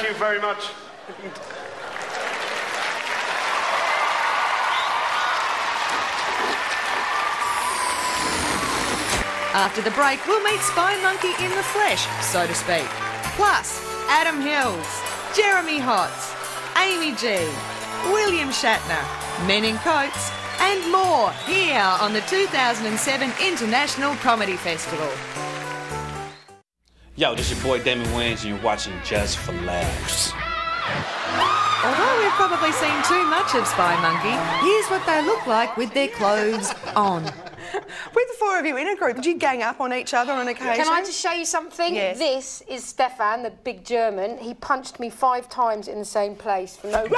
you very much. After the break, we'll meet Spy Monkey in the flesh, so to speak. Plus, Adam Hills, Jeremy Hotz, Amy G, William Shatner, Men in Coats, and more here on the 2007 International Comedy Festival. Yo, this is your boy Damon Wayans and you're watching Just for Laughs. Although we've probably seen too much of Spy Monkey, here's what they look like with their clothes on. With the four of you in a group, did you gang up on each other on occasion? Can I just show you something? Yes. This is Stefan, the big German. He punched me 5 times in the same place for no reason.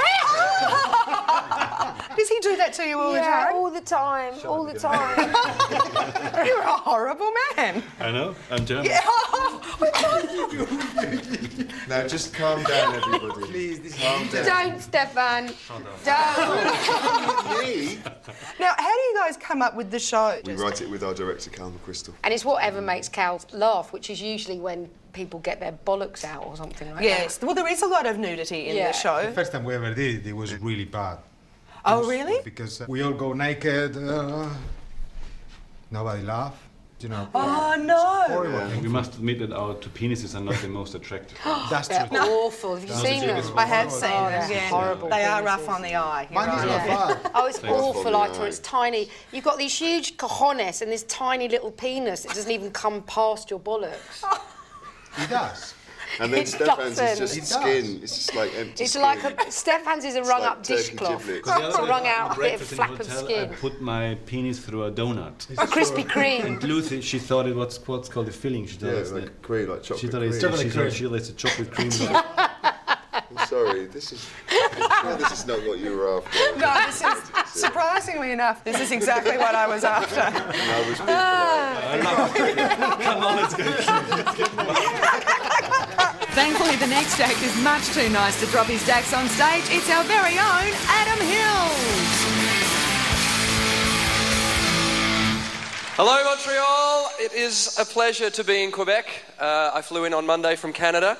Does he do that to you all the Yeah, time? all the time, all the time. You're a horrible man. I know, I'm German. Yeah. Now just calm down, everybody. Please, calm down. Don't, Stefan. Don't. Me? Now, how do you guys come up with the show? We write it with our director, Cal McChrystal. And it's whatever makes Cal laugh, which is usually when people get their bollocks out or something like that. Yes. Well, there is a lot of nudity in Yeah. the show. The first time we ever did it was really bad. Oh, really? Because we all go naked, nobody laugh, you know. Oh, no. Horrible. We must admit that our two penises are not the most attractive. That's They're true. awful. Have you seen them? I have seen them, they're yeah. horrible They are penises. rough on the eye. You're Mine is right. not bad. Oh, it's awful, on the like, eye. it's tiny. You've got these huge cojones and this tiny little penis. It doesn't even come past your bollocks. He does. And then It Stefan's is doesn't. just It does. skin. It's just like empty It's skin. like Stefan's is a wrung-up like turkey dishcloth. giblets. It's a wrung-out bit of Breakfast in flap the of hotel, skin. I put my penis through a donut. A Krispy Kreme. And Lucy, she thought it was what's called the filling. She thought Yeah, it's like cream, like chocolate she thought it's cream. Chocolate cream. she thought it's a chocolate cream. I'm sorry, this is... this is not what you were after. No, this is, surprisingly enough, this is exactly what I was after. And I was being polite. Come on, let's go. Thankfully, the next act is much too nice to drop his dax on stage. It's our very own Adam Hills. Hello, Montreal. It is a pleasure to be in Quebec. I flew in on Monday from Canada.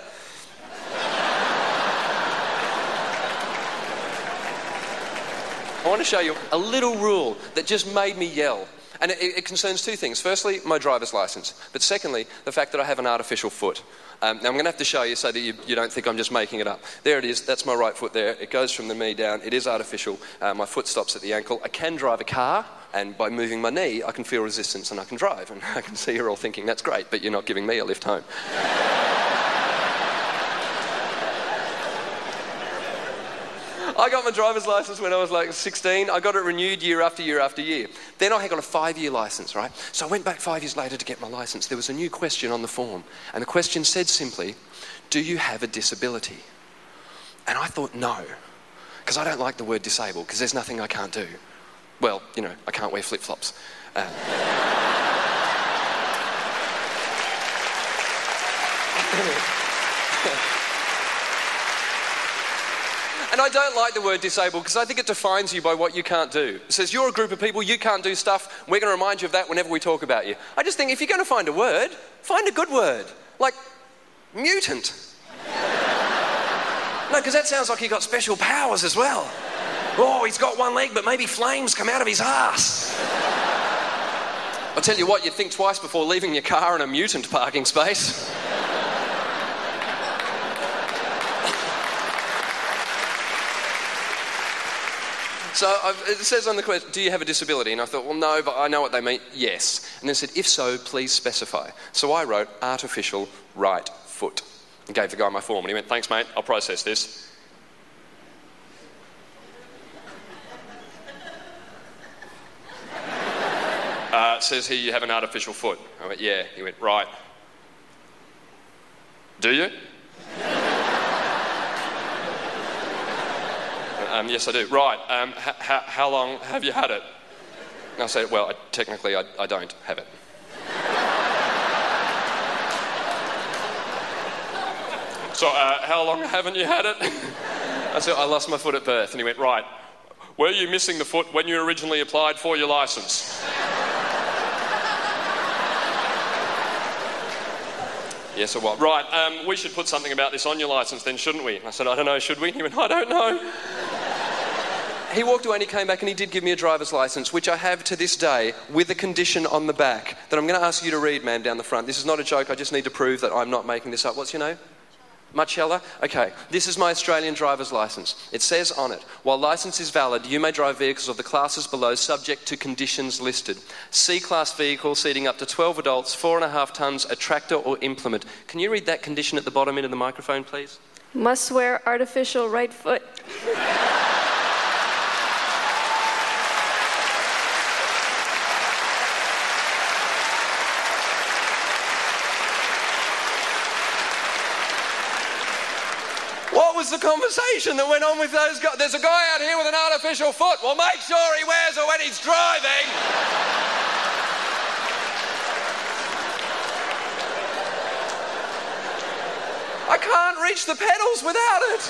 I want to show you a little rule that just made me yell. And it concerns 2 things. Firstly, my driver's license. But secondly, the fact that I have an artificial foot. Now, I'm going to have to show you so that you don't think I'm just making it up. There it is. That's my right foot there. It goes from the knee down. It is artificial. My foot stops at the ankle. I can drive a car, and by moving my knee, I can feel resistance and I can drive. And I can see you're all thinking, that's great, but you're not giving me a lift home. I got my driver's license when I was like 16. I got it renewed year after year after year. Then I got a 5-year license, right? So I went back 5 years later to get my license. There was a new question on the form. And the question said simply, do you have a disability? And I thought, no. Because I don't like the word disabled, because there's nothing I can't do. Well, you know, I can't wear flip-flops. And I don't like the word disabled because I think it defines you by what you can't do. It says you're a group of people, you can't do stuff, we're going to remind you of that whenever we talk about you. I just think if you're going to find a word, find a good word. Like, mutant. No, because that sounds like he got special powers as well. Oh, he's got 1 leg, but maybe flames come out of his ass. I'll tell you what, you'd think twice before leaving your car in a mutant parking space. So it says on the question, do you have a disability? And I thought, well, no, but I know what they mean. Yes. And they said, if so, please specify. So I wrote artificial right foot and gave the guy my form. And he went, thanks, mate, I'll process this. It says here you have an artificial foot. I went, yeah. He went, right. Do you? Yes, I do. Right. How long have you had it? And I said, well, technically, I don't have it. So, how long haven't you had it? I said, I lost my foot at birth. And he went, right. Were you missing the foot when you originally applied for your licence? Yes, or what? Right, we should put something about this on your licence then, shouldn't we? I said, I don't know, should we? He went, I don't know. He walked away and he came back and he did give me a driver's licence, which I have to this day, with a condition on the back that I'm going to ask you to read, ma'am, down the front. This is not a joke, I just need to prove that I'm not making this up. What's your name? Marcella? Okay, this is my Australian driver's licence. It says on it, while licence is valid, you may drive vehicles of the classes below subject to conditions listed. C-class vehicle seating up to 12 adults, 4.5 tonnes, a tractor or implement. Can you read that condition at the bottom into the microphone, please? Must wear artificial right foot. What was the conversation that went on with those guys? There's a guy out here with an artificial foot. Well, make sure he wears it when he's driving. I can't reach the pedals without it.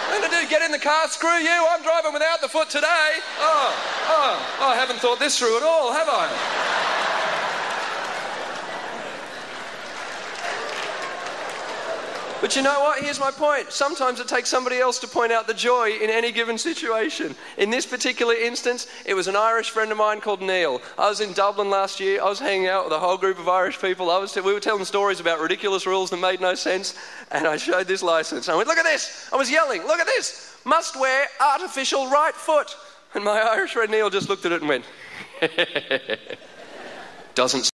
What am I going to do? Get in the car, screw you, I'm driving without the foot today. I haven't thought this through at all, have I? But you know what? Here's my point. Sometimes it takes somebody else to point out the joy in any given situation. In this particular instance, it was an Irish friend of mine called Neil. I was in Dublin last year. I was hanging out with a whole group of Irish people. We were telling stories about ridiculous rules that made no sense. And I showed this licence. I went, look at this. I was yelling, look at this. Must wear artificial right foot. And my Irish friend Neil just looked at it and went, doesn't